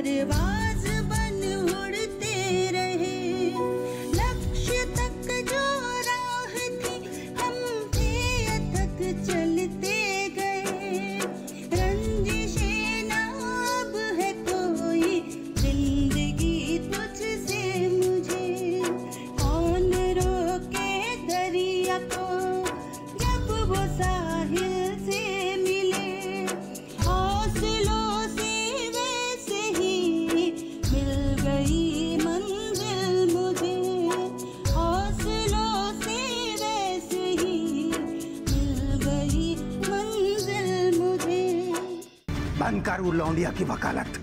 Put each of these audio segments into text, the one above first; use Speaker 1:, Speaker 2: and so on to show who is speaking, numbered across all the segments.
Speaker 1: परवाज़ बन उड़ते रहे, लक्ष्य तक जो राह थी हम पे अथक चलते गए। रंजिशें ना अब है कोई, जिंदगी तुझसे मुझे, कौन रोके दरिया को जब वो साहिल से मिले। हौसलों से वैसे ही मिल गई मंजिल मुझे, हौसलों से वैसे ही मिल गई मंजिल मुझे।
Speaker 2: बंद कर वो लौंडिया की वकालत।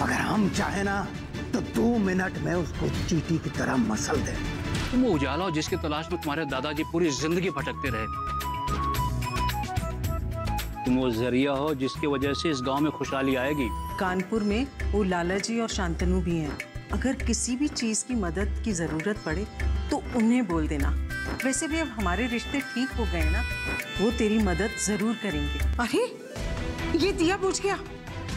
Speaker 2: अगर हम चाहे ना तो 2 मिनट में उसको चींटी की तरह मसल दे।
Speaker 3: तुम वो उजाला हो जिसकी तलाश में तुम्हारे दादाजी पूरी जिंदगी भटकते रहे। तुम वो जरिया हो जिसकी वजह से इस गांव में खुशहाली आएगी।
Speaker 4: कानपुर में वो लाला जी और शांतनु भी हैं। अगर किसी भी चीज की मदद की जरूरत पड़े तो उन्हें बोल देना। वैसे भी अब हमारे रिश्ते ठीक हो गए ना, वो तेरी मदद जरूर करेंगे।
Speaker 5: अरे ये दिया बुझ गया।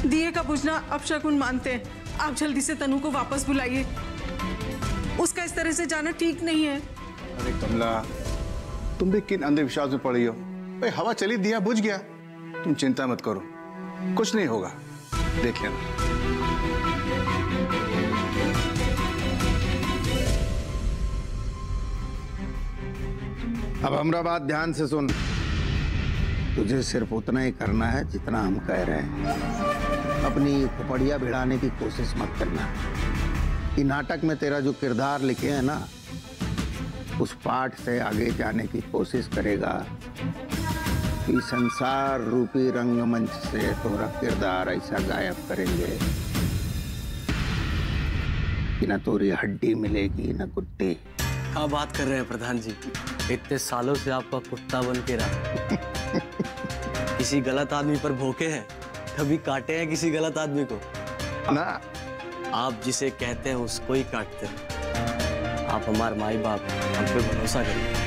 Speaker 5: दिए का बुझना अपशकुन मानते हैं। आप जल्दी से तनु को वापस बुलाइए, उसका इस तरह से जाना ठीक नहीं है।
Speaker 6: अरे कमला, तुम भी किन अंधविश्वास में पड़ी हो? भाई हवा चली, दिया बुझ गया। तुम चिंता मत करो, कुछ नहीं होगा, देख लेना।
Speaker 2: अब हमारा बात ध्यान से सुन। तुझे सिर्फ उतना ही करना है जितना हम कह रहे हैं। अपनी खोपड़िया भिड़ाने की कोशिश मत करना। कि नाटक में तेरा जो किरदार लिखे हैं ना, उस पाठ से आगे जाने की कोशिश करेगा कि संसार रूपी रंगमंच से तुम्हारा किरदार ऐसा गायब करेंगे कि न तोरी हड्डी मिलेगी न गुड्डी।
Speaker 7: क्या बात कर रहे हैं प्रधान जी? इतने सालों से आपका कुत्ता बन के रहा। किसी गलत आदमी पर भौंके हैं? कभी काटे हैं किसी गलत आदमी को?
Speaker 6: ना,
Speaker 7: आप जिसे कहते हैं उसको ही काटते हैं। आप हमारे माई बाप, हम पे भरोसा करिए।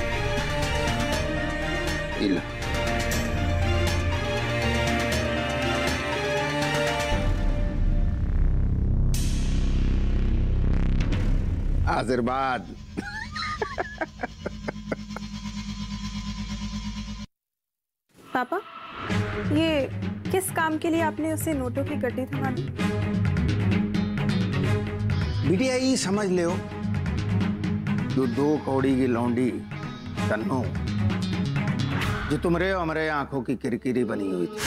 Speaker 2: आशीर्वाद।
Speaker 8: पापा, ये किस काम के लिए आपने उसे नोटों की गड्डी थमा दी?
Speaker 2: बिटिया ये समझ ले हो, जो 2 कौड़ी की लौंडी तन्नो, जो तुम्हारे और हमारे आंखों की किरकिरी बनी हुई थी,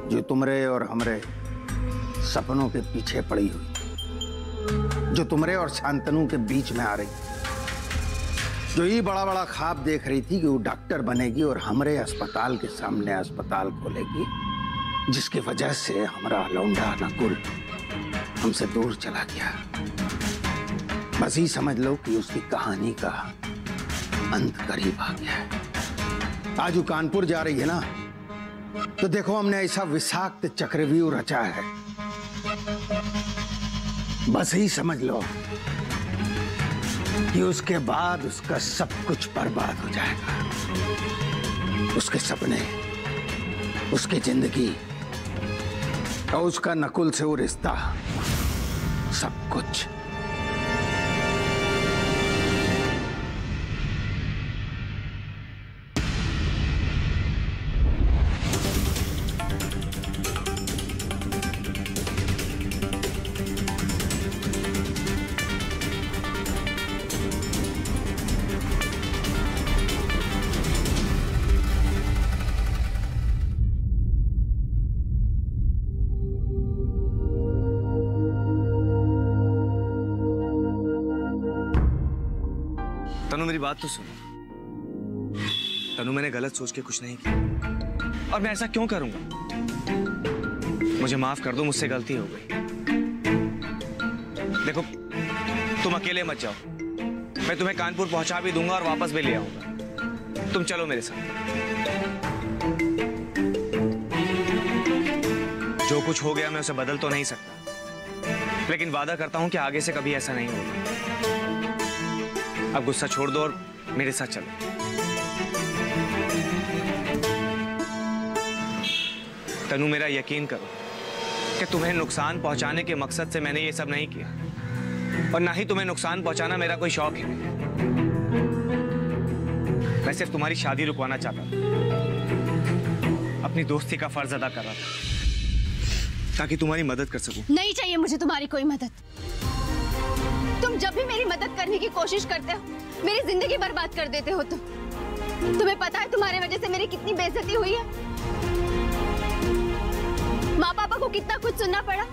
Speaker 2: जो तुम्हारे और हमारे सपनों के पीछे पड़ी हुई थी, जो तुम्हारे और शांतनु के बीच में आ रही, जो ये बड़ा बड़ा ख्वाब देख रही थी कि वो डॉक्टर बनेगी और हमारे अस्पताल के सामने अस्पताल खोलेगी, जिसकी वजह से हमारा लौंडा नकुल हमसे दूर चला गया। बस ही समझ लो कि उसकी कहानी का अंत करीब आ गया है। आज वो कानपुर जा रही है ना, तो देखो हमने ऐसा विषाक्त चक्रव्यूह रचा है। बस ही समझ लो कि उसके बाद उसका सब कुछ बर्बाद हो जाएगा। उसके सपने, उसकी जिंदगी और उसका नकुल से वो रिश्ता, सब कुछ।
Speaker 9: तनु मेरी बात तो सुनो। तनु मैंने गलत सोच के कुछ नहीं किया, और मैं ऐसा क्यों करूंगा? मुझे माफ कर दो, मुझसे गलती हो गई। देखो तुम अकेले मत जाओ, मैं तुम्हें कानपुर पहुंचा भी दूंगा और वापस भी ले आऊंगा। तुम चलो मेरे साथ। जो कुछ हो गया मैं उसे बदल तो नहीं सकता, लेकिन वादा करता हूं कि आगे से कभी ऐसा नहीं होगा। अब गुस्सा छोड़ दो और मेरे साथ चलो। तनु मेरा यकीन करो, कि तुम्हें नुकसान पहुंचाने के मकसद से मैंने ये सब नहीं किया, और ना ही तुम्हें नुकसान पहुंचाना मेरा कोई शौक है। मैं सिर्फ तुम्हारी शादी रुकवाना चाहता था, अपनी दोस्ती का फर्ज अदा कर रहा था ताकि तुम्हारी मदद कर सकूं।
Speaker 10: नहीं चाहिए मुझे तुम्हारी कोई मदद। तुम जब भी मेरी मदद करने की कोशिश करते हो, मेरी जिंदगी बर्बाद कर देते हो। तुम्हें पता है तुम्हारे वजह से मेरी कितनी बेइज्जती हुई है, माँ पापा को कितना कुछ सुनना पड़ा।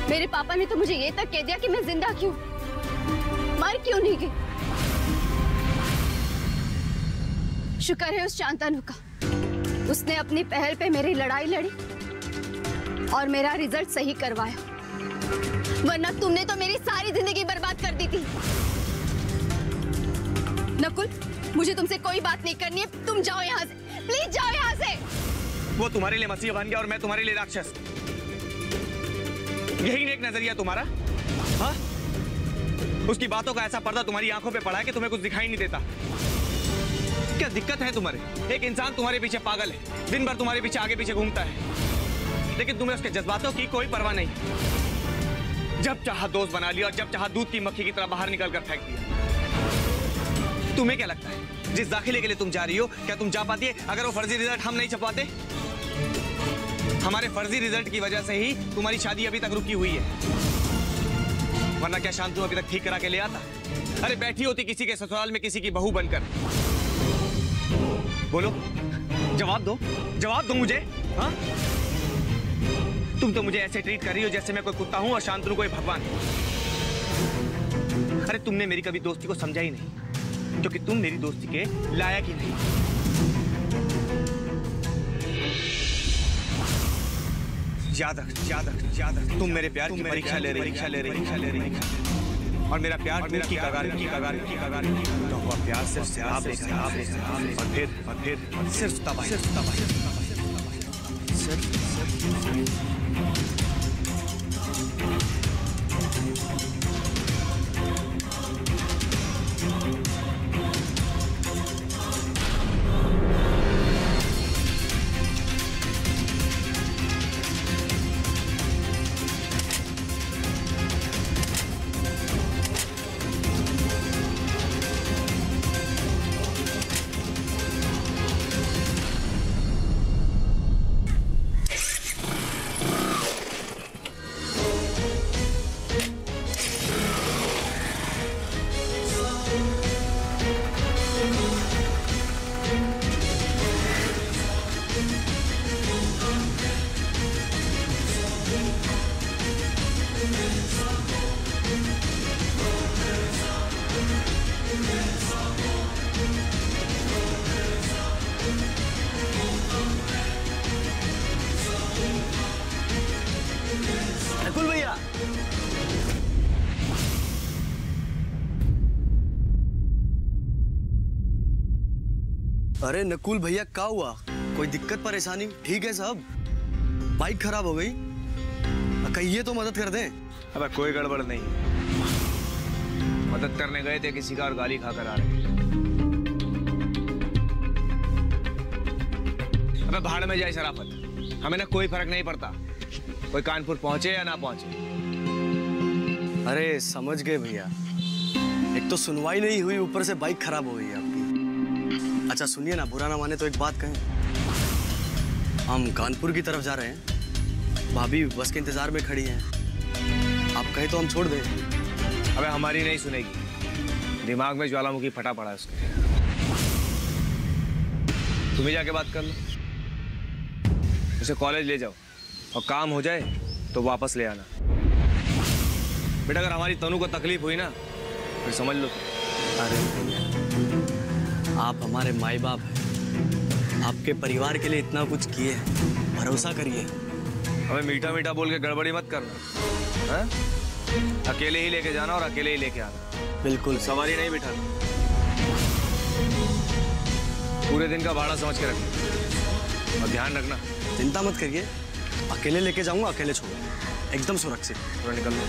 Speaker 10: मेरे पापा ने तो मुझे ये तक कह दिया कि मैं जिंदा क्यों, मर क्यों नहीं गई। शुक्र है उस शांतनु का, उसने अपनी पहल पे मेरी लड़ाई लड़ी और मेरा रिजल्ट सही करवाया, वरना तुमने तो मेरी सारी जिंदगी बर्बाद कर दी थी। नकुल, मुझे तुमसे कोई बात नहीं करनी है, तुम जाओ यहाँ से, प्लीज जाओ यहाँ से।
Speaker 9: वो तुम्हारे लिए मसीह बन गया और मैं तुम्हारे लिए राक्षस। यही एक नजरिया तुम्हारा? हाँ? उसकी बातों का ऐसा पर्दा तुम्हारी आंखों पे पड़ा है कि तुम्हें कुछ दिखाई नहीं देता। क्या दिक्कत है तुम्हारे? एक इंसान तुम्हारे पीछे पागल है, दिन भर तुम्हारे पीछे आगे पीछे घूमता है, लेकिन तुम्हें उसके जज्बातों की कोई परवाह नहीं। जब चाहा दोस्त बना लिया और जब चाहा दूध की मक्खी की तरह बाहर निकल कर फेंक दिया। तुम्हें क्या लगता है जिस दाखिले के लिए तुम जा रही हो, क्या तुम जा पाती है अगर वो फर्जी रिजल्ट हम नहीं छपवाते? हमारे फर्जी रिजल्ट की वजह से ही तुम्हारी शादी अभी तक रुकी हुई है, वरना क्या शांतनु अभी तक ठीक करा के ले आता? अरे बैठी होती किसी के ससुराल में किसी की बहू बनकर। बोलो, जवाब दो मुझे। हाँ? तुम तो मुझे ऐसे ट्रीट कर रही हो जैसे मैं कोई कुत्ता हूं और शांतनु कोई भगवान। अरे तुमने मेरी कभी दोस्ती को समझा ही नहीं, क्योंकि तुम मेरी दोस्ती के लायक ही नहीं। याद रख, तुम मेरे प्यार की परीक्षा ले रही और मेरा प्यार दूध की कगार तो हुआ प्यार सिर्फ आप और फिर सिर्फ तबाही।
Speaker 7: नकुल भैया, अरे नकुल भैया क्या हुआ? कोई दिक्कत परेशानी? ठीक है सब? बाइक खराब हो गई, कहिए तो मदद कर दें।
Speaker 9: अबे कोई गड़बड़ नहीं, मदद करने गए थे किसी का और गाली खाकर आ रहे। अबे भाड़ में जाए शराफत, हमें ना कोई फर्क नहीं पड़ता कोई कानपुर पहुंचे या ना पहुंचे।
Speaker 7: अरे समझ गए भैया, एक तो सुनवाई नहीं हुई, ऊपर से बाइक खराब हो गई आपकी। अच्छा सुनिए ना, बुरा ना माने तो एक बात कहें, हम कानपुर की तरफ जा रहे हैं, भाभी बस के इंतजार में खड़ी हैं, आप कहे तो हम छोड़ दें।
Speaker 9: अबे हमारी नहीं सुनेगी, दिमाग में ज्वालामुखी फटा पड़ा है उसके। तुम्हें जाके बात कर लो, उसे कॉलेज ले जाओ और काम हो जाए तो वापस ले आना। बेटा अगर हमारी तनु को तकलीफ हुई ना फिर समझ लो।
Speaker 7: अरे भैया, आप हमारे माई बाप हैं, आपके परिवार के लिए इतना कुछ किए हैं, भरोसा करिए।
Speaker 9: हमें मीठा मीठा बोल के गड़बड़ी मत करना, है? अकेले ही लेके जाना और अकेले ही लेके आना।
Speaker 7: बिल्कुल
Speaker 9: सवारी नहीं बिठाना, पूरे दिन का भाड़ा समझ के रखना और ध्यान रखना।
Speaker 7: चिंता मत करिए, अकेले लेके जाऊंगा, अकेले छोड़ूंगा, एकदम सुरक्षित।
Speaker 9: थोड़ा निकल लो।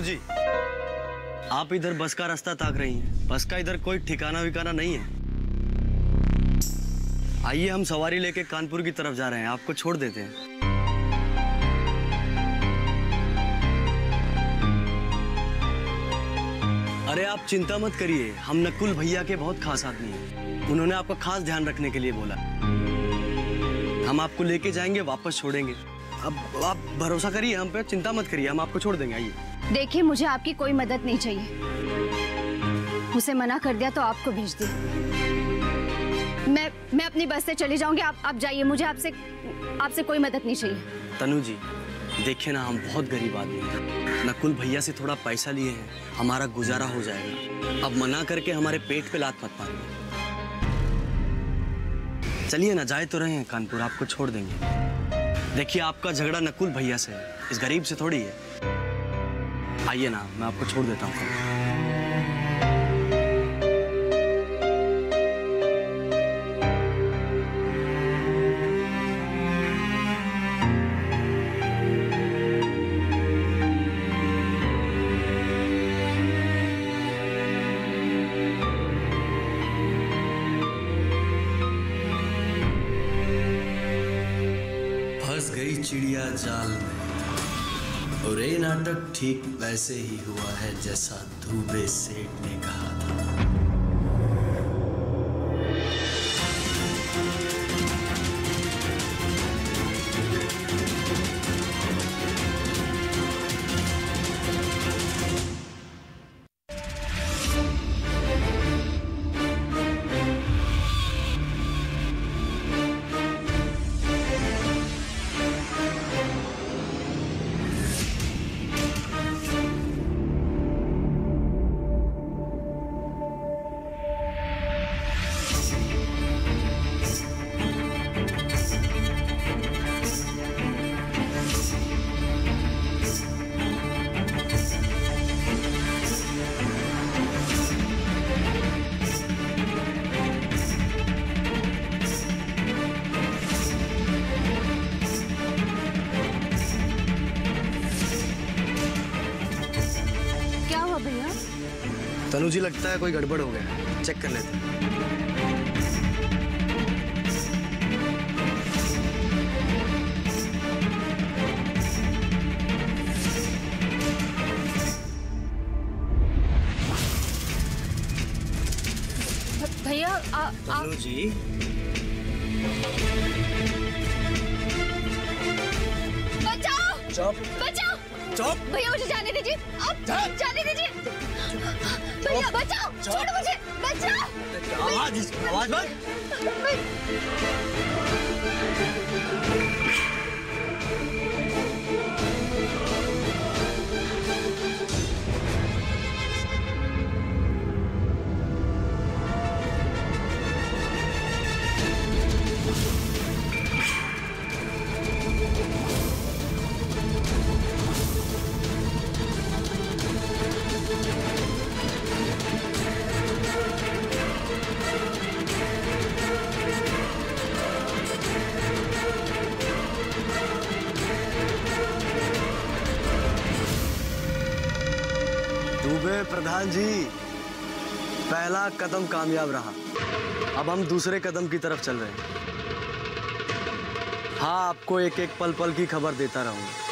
Speaker 7: जी, आप इधर बस का रास्ता ताक रही हैं। बस का इधर कोई ठिकाना विकाना नहीं है। आइए, हम सवारी लेके कानपुर की तरफ जा रहे हैं, आपको छोड़ देते हैं। अरे आप चिंता मत करिए, हम नकुल भैया के बहुत खास आदमी हैं। उन्होंने आपका खास ध्यान रखने के लिए बोला। हम आपको लेके जाएंगे, वापस छोड़ेंगे। अब आप भरोसा करिए हम पे, चिंता मत करिए, हम आपको छोड़ देंगे। आइए।
Speaker 10: देखिए, मुझे आपकी कोई मदद नहीं चाहिए। उसे मना कर दिया तो आपको भेज दी। मैं अपनी बस से चली जाऊंगी, आप जाइए। मुझे आपसे कोई मदद नहीं चाहिए।
Speaker 7: तनु जी, देखिए ना, हम बहुत गरीब आदमी हैं। नकुल भैया से थोड़ा पैसा लिए हैं, हमारा गुजारा हो जाएगा। अब मना करके हमारे पेट पे लात मत मारिए। चलिए ना, जाए तो रहे हैं कानपुर, आपको छोड़ देंगे। देखिए, आपका झगड़ा नकुल भैया से है, इस गरीब से थोड़ी है। आइए ना, मैं आपको छोड़ देता हूँ।
Speaker 11: फंस गई चिड़िया जाल में, और ये नाटक ठीक वैसे ही हुआ है जैसा धूबे सेठ ने कहा था।
Speaker 7: तनु जी, लगता है कोई गड़बड़ हो गया, चेक कर लेते हैं।
Speaker 10: भैया
Speaker 7: तनु जी,
Speaker 10: बचाओ!
Speaker 7: चुप!
Speaker 10: बचाओ!
Speaker 7: चुप!
Speaker 10: भैया, मुझे जाने दीजिए। अब जाने दीजिए। भैया, बचाओ! छोड़ो मुझे! बचाओ!
Speaker 7: आवाज बंद! प्रधान जी, पहला कदम कामयाब रहा। अब हम दूसरे कदम की तरफ चल रहे हैं। हाँ, आपको एक एक पल पल की खबर देता रहूंगा।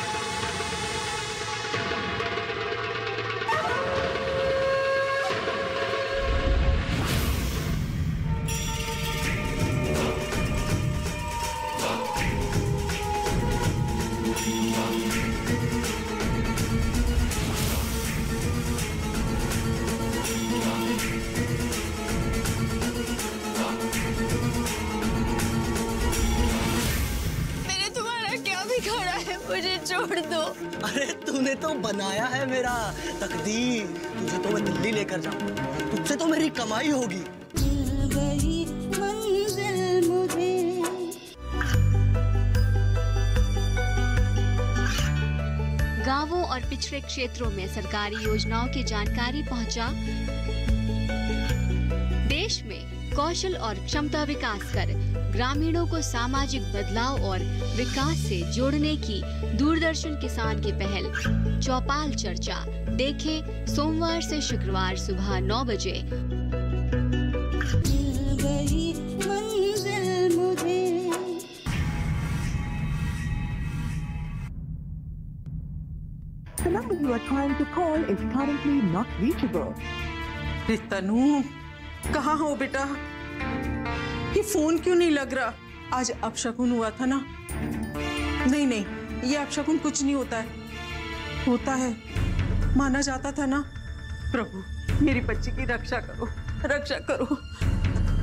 Speaker 10: मुझे छोड़ दो।
Speaker 7: अरे तूने तो बनाया है मेरा तकदीर, तुझे तो मैं दिल्ली लेकर जाऊंगा, तुझसे तो मेरी कमाई होगी।
Speaker 1: मिल गई मंजिल मुझे।
Speaker 12: गांवों और पिछड़े क्षेत्रों में सरकारी योजनाओं की जानकारी पहुंचा। देश में कौशल और क्षमता विकास कर ग्रामीणों को सामाजिक बदलाव और विकास से जोड़ने की दूरदर्शन किसान की पहल चौपाल चर्चा देखें सोमवार से शुक्रवार सुबह 9 बजे।
Speaker 1: मिल गई मंजिल मुझे।
Speaker 13: The number you are trying to call is currently not reachable.
Speaker 5: तनु, कहाँ हो बेटा? ये फोन क्यों नहीं लग रहा? आज अपशकुन हुआ था ना? नहीं नहीं, ये अपशकुन कुछ नहीं होता है। होता है, माना जाता था ना। प्रभु, मेरी बच्ची की रक्षा करो, रक्षा करो।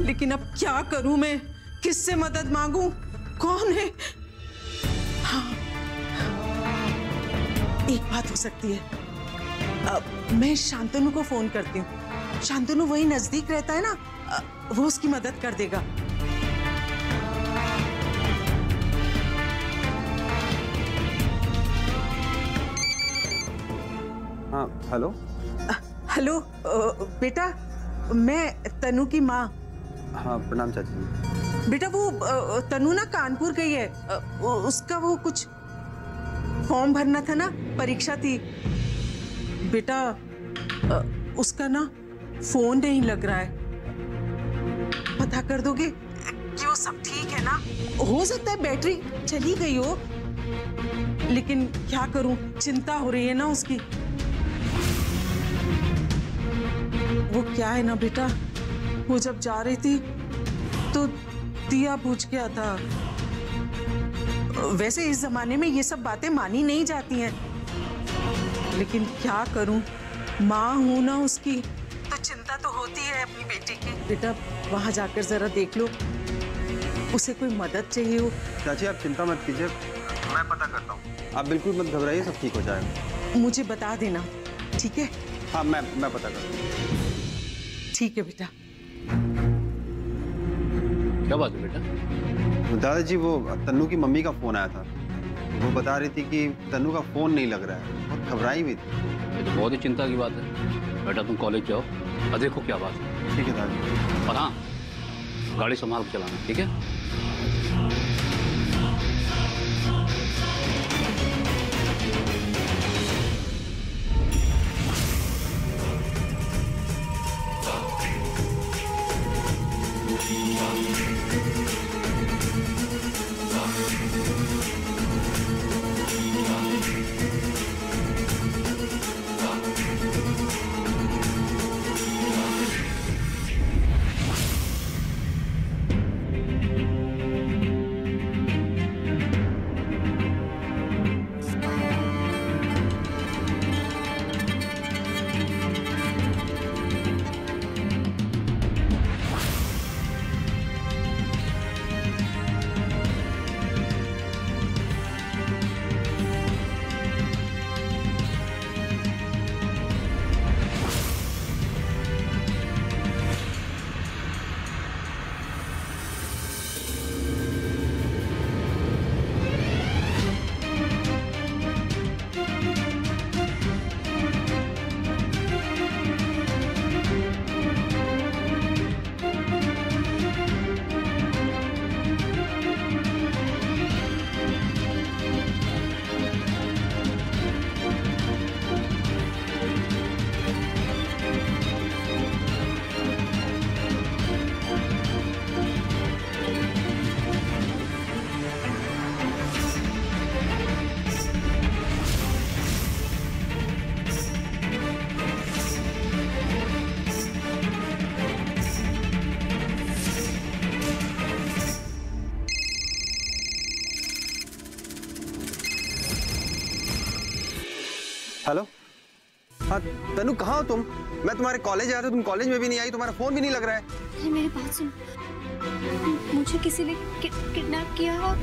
Speaker 5: लेकिन अब क्या करूं मैं? किससे मदद मांगूं? कौन है? हाँ, एक बात हो सकती है। अब मैं शांतनु को फोन करती हूँ। शांतनु वही नजदीक रहता है ना, वो उसकी मदद कर देगा।
Speaker 14: हाँ, हेलो।
Speaker 5: हेलो बेटा, मैं तनु की माँ।
Speaker 14: हाँ, प्रणाम चाची।
Speaker 5: बेटा वो तनु ना कानपुर गई है। उसका वो कुछ फॉर्म भरना था ना, परीक्षा थी। बेटा उसका ना फोन नहीं लग रहा है। पता कर दोगे कि वो सब ठीक है ना? हो सकता है बैटरी चली गई हो, लेकिन क्या करूं, चिंता हो रही है ना उसकी। वो क्या है ना बेटा, वो जब जा रही थी तो दिया बुझ गया था। वैसे इस जमाने में ये सब बातें मानी नहीं जाती हैं, लेकिन क्या करूं, माँ हूं ना उसकी, तो चिंता तो होती है अपनी बेटी की। बेटा वहां जाकर जरा देख लो, उसे कोई मदद चाहिए हो।
Speaker 14: चाची आप चिंता मत कीजिए, मैं पता करता हूँ। आप बिल्कुल मत घबराइए, सब ठीक हो जाएगा।
Speaker 5: मुझे बता देना, ठीक है?
Speaker 14: हाँ, मैं पता करता हूँ।
Speaker 5: ठीक है बेटा।
Speaker 3: क्या बात है बेटा?
Speaker 14: दादाजी वो तन्नू की मम्मी का फोन आया था। वो बता रही थी कि तन्नू का फोन नहीं लग रहा है, बहुत घबराई हुई थी।
Speaker 3: ये तो बहुत ही चिंता की बात है। बेटा तुम कॉलेज जाओ और देखो क्या बात है।
Speaker 14: ठीक है दादाजी।
Speaker 3: और हाँ, गाड़ी संभाल के चलाना, ठीक है?
Speaker 14: हेलो। हाँ तनु, कहाँ हो तुम? मैं तुम्हारे कॉलेज आया था, तुम कॉलेज में भी नहीं आई, तुम्हारा फोन भी नहीं लग रहा है।
Speaker 10: अरे मेरी बात सुन, मुझे किसी ने किडनैप किया और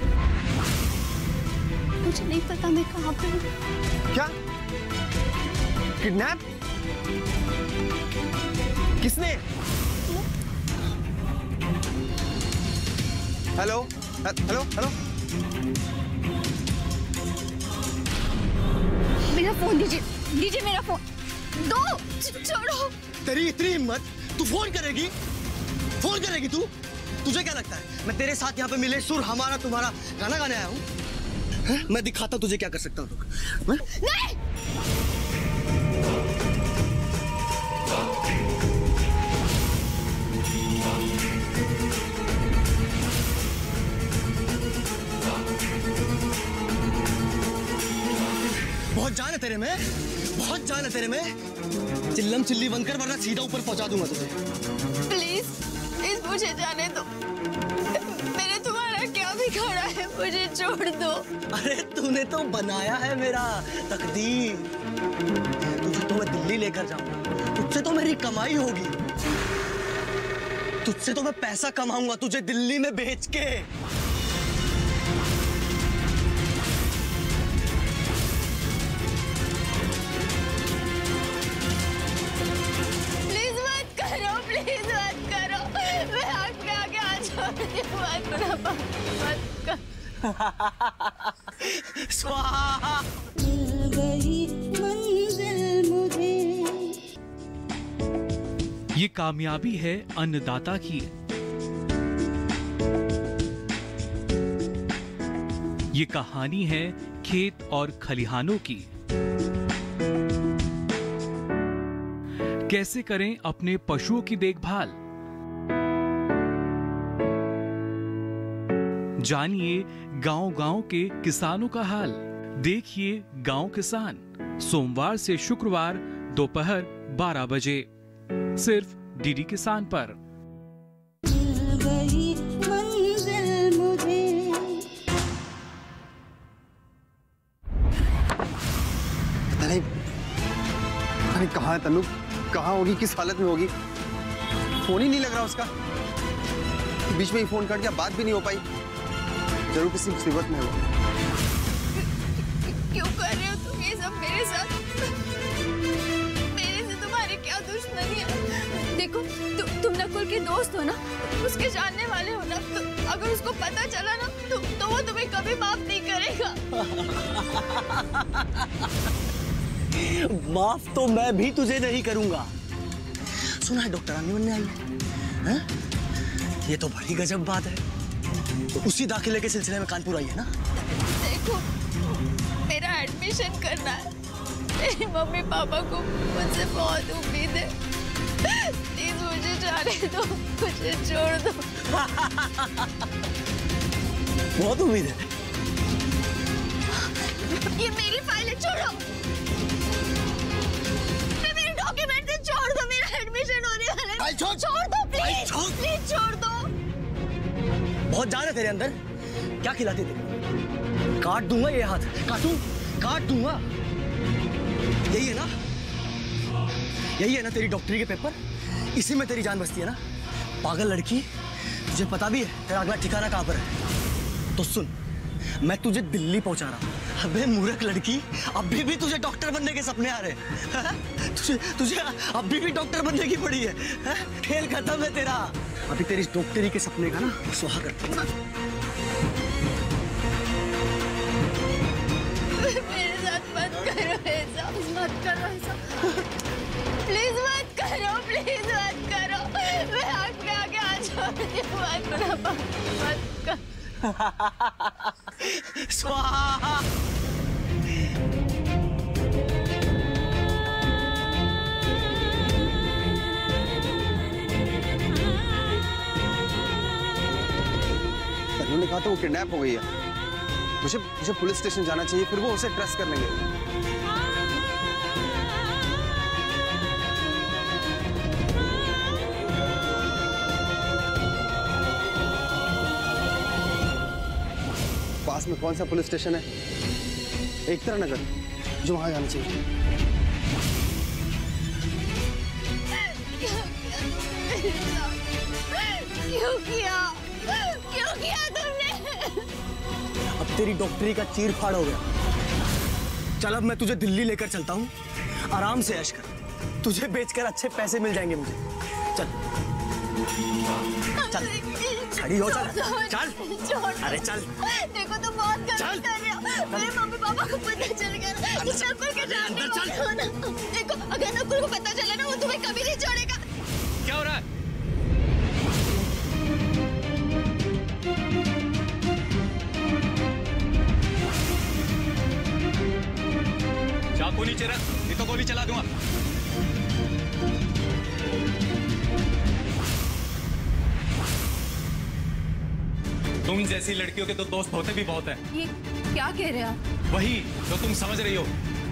Speaker 10: मुझे नहीं पता मैं कहाँ पे हूँ।
Speaker 14: क्या? किडनैप? किसने? Hello hello hello.
Speaker 10: मेरा फोन दीजिए, दीजिए मेरा फोन। दो, छोड़ो।
Speaker 7: तेरी इतनी हिम्मत, तू फोन करेगी? फोन करेगी तू? तुझे क्या लगता है मैं तेरे साथ यहाँ पे मिले सुर हमारा तुम्हारा गाना गाने आया हूँ? मैं दिखाता तुझे क्या कर सकता हूँ।
Speaker 10: नहीं!
Speaker 7: तेरे में, बहुत जान है तेरे में। चिल्लम चिल्ली बनकर वरना सीधा ऊपर पहुंचा दूंगा तुझे।
Speaker 10: प्लीज मुझे जाने दो। मैंने तुम्हारा क्या बिगाड़ा है, मुझे छोड़ दो।
Speaker 7: अरे तूने तो बनाया है मेरा तकदीर। तुझे तो मैं दिल्ली लेकर जाऊंगा, तुझसे तो मेरी कमाई होगी, तुझसे तो मैं पैसा कमाऊंगा तुझे दिल्ली में बेच के।
Speaker 1: स्वाहा। मिल गई मंजिल मुझे।
Speaker 15: ये कामयाबी है अन्नदाता की। ये कहानी है खेत और खलिहानों की। कैसे करें अपने पशुओं की देखभाल, जानिए गांव-गांव के किसानों का हाल। देखिए गांव किसान, सोमवार से शुक्रवार दोपहर 12 बजे सिर्फ डीडी किसान पर।
Speaker 1: मिल गई मंजिल मुझे।
Speaker 14: पता नहीं कहाँ है तन्नू, कहाँ होगी, किस हालत में होगी। फोन ही नहीं लग रहा उसका। बीच में ही फोन कट गया, बात भी नहीं हो पाई। जरूर किसी मुसीबत में हो।
Speaker 10: क्यों कर रहे हो तुम ये सब मेरे साथ? मेरे से तुम्हारी क्या दुश्मनी है? देखो तुम नकुल के दोस्त हो ना, उसके जानने वाले हो ना, तो अगर उसको पता चला ना तो वो तुम्हें कभी माफ नहीं करेगा।
Speaker 7: माफ तो मैं भी तुझे नहीं करूंगा। सुना है डॉक्टर आने बनने आई है? ये तो बड़ी गजब बात है। तो उसी दाखिले के सिलसिले में कानपुर आई है ना?
Speaker 10: देखो मेरा एडमिशन करना है। मेरी मम्मी पापा को मुझसे बहुत उम्मीद है। प्लीज मुझे जाने दो, मुझे छोड़ दो।
Speaker 7: बहुत उम्मीद है।
Speaker 10: ये मेरी फाइल है, छोड़ो। मेरे डॉक्यूमेंट से छोड़ दो, मेरा एडमिशन होने वाला है। छोड़ दो प्लीज, प्लीज छोड़ दो।
Speaker 7: बहुत जान है तेरे अंदर। क्या खिलाती तेरे? काट दूंगा ये हाथ, काट दूंगा। यही है ना, यही है ना तेरी डॉक्टरी के पेपर? इसी में तेरी जान बसती है ना? पागल लड़की, तुझे पता भी है तेरा अगला ठिकाना कहाँ पर है? तो सुन, मैं तुझे दिल्ली पहुंचा रहा हूँ। अबे मूर्ख लड़की, अभी भी तुझे डॉक्टर बनने के सपने आ रहे हैं। तुझे अभी भी डॉक्टर बनने की पड़ी है। खेल खत्म है तेरा। अभी तेरी डॉक्टरी के सपने का ना सुहा करता हूँ।
Speaker 10: मेरे साथ मत करो ऐसा, मत करो ऐसा। प्लीज मत करो, प्लीज मत करो। मैं आपके आगे हाथ जोड़ती हूँ, मत कर।
Speaker 7: स्वाहा।
Speaker 14: तन्नू ने कहा था वो किडनैप हो गई है। मुझे पुलिस स्टेशन जाना चाहिए, फिर वो उसे ट्रेस कर लेंगे। पास में कौन सा पुलिस स्टेशन है? एकता नगर, जो वहां जाना चाहिए।
Speaker 10: क्यों किया तुमने?
Speaker 7: अब तेरी डॉक्टरी का चीर फाड़ हो गया। चल अब मैं तुझे दिल्ली लेकर चलता हूँ, आराम से ऐश कर। तुझे बेचकर अच्छे पैसे मिल जाएंगे मुझे। चल चल, खड़ी हो, चल चल। अरे चल।
Speaker 10: देखो तुम बहुत गलत कर रहे हो। मेरे मम्मी पापा को पता चल गया ना, तो नकुल के जानने वाले हो ना। देखो अगर नकुल को पता चला ना, वो तुम्हें कभी नहीं छोड़ेगा।
Speaker 3: क्या हो रहा है? चाकू नीचे रख, नहीं तो गोली चला दूंगा। तुम जैसी लड़कियों के तो दोस्त होते भी बहुत हैं।
Speaker 10: ये क्या कह रहे हो आप?
Speaker 3: वही जो तुम समझ रही हो।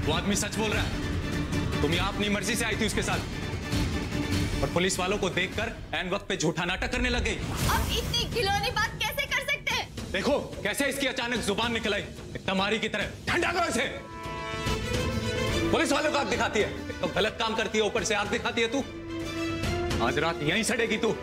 Speaker 9: वो आदमी सच बोल रहा है। तुम यहाँ अपनी मर्जी से आई थी उसके साथ और पुलिस वालों को देखकर ऐन वक्त पे झूठा नाटक करने लग गई।
Speaker 10: अब इतनी खिलौनी बात कैसे कर सकते हैं?
Speaker 9: देखो कैसे इसकी अचानक जुबान निकल आई, तमारी की तरह। ठंडा करो इसे। पुलिस वालों को आग दिखाती है, तो गलत काम करती है, ऊपर से आग दिखाती है तू। आज रात यहीं सड़ेगी तू।